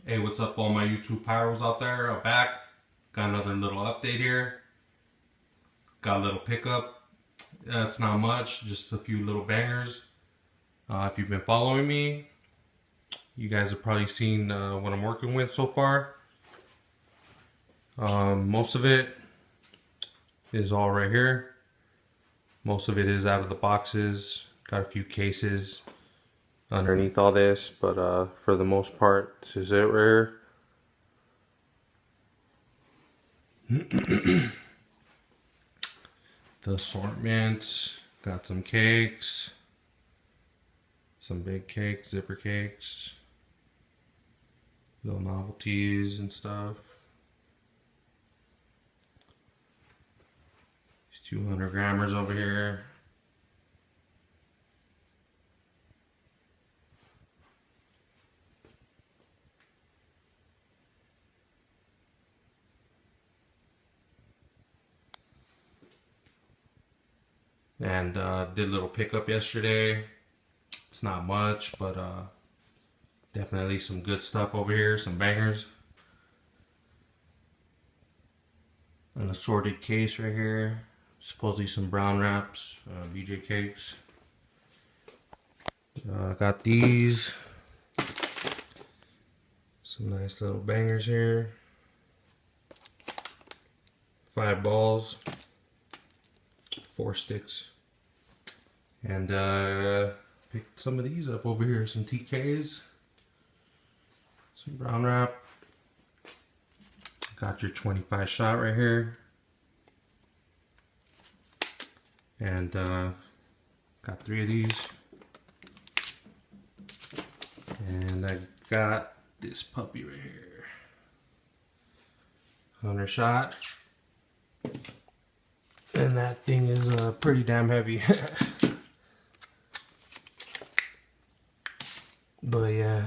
Hey, what's up all my YouTube pyros out there? I'm back. Got another little update here. Got a little pickup. It's not much, just a few little bangers. If you've been following me, you guys have probably seen what I'm working with so far. Most of it is all right here. Most of it is out of the boxes. Got a few cases underneath all this, but for the most part, this is it right here. The assortment, got some cakes, some big cakes, zipper cakes, little novelties and stuff. These 200 grammers over here. And did a little pickup yesterday. It's not much, but definitely some good stuff over here, some bangers. An assorted case right here. Supposedly some brown wraps, BJ cakes. Got these. Some nice little bangers here. 5 balls. 4 sticks. And picked some of these up over here. Some TKs. Some brown wrap. Got your 25 shot right here. And got 3 of these. And I got this puppy right here. 100 shot. And that thing is pretty damn heavy. But yeah,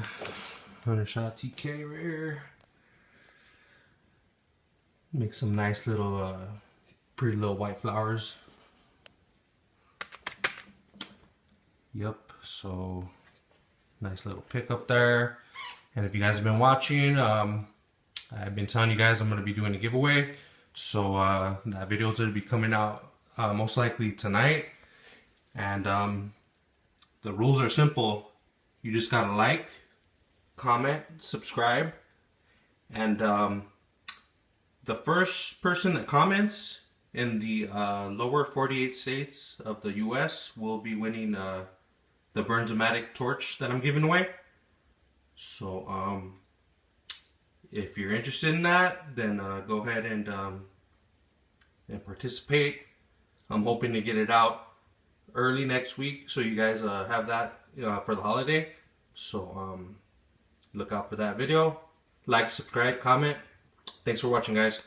100 shot TK right here. Make some nice little, pretty little white flowers. Yep, so nice little pickup there. And if you guys have been watching, I've been telling you guys I'm going to be doing a giveaway. So that video is going to be coming out most likely tonight. And the rules are simple. You just got to like, comment, subscribe. And the first person that comments in the lower 48 states of the US will be winning the Burns-O-Matic torch that I'm giving away. So if you're interested in that, then go ahead and participate. I'm hoping to get it out early next week, so you guys have that for the holiday. So look out for that video. Like, subscribe, comment. Thanks for watching, guys.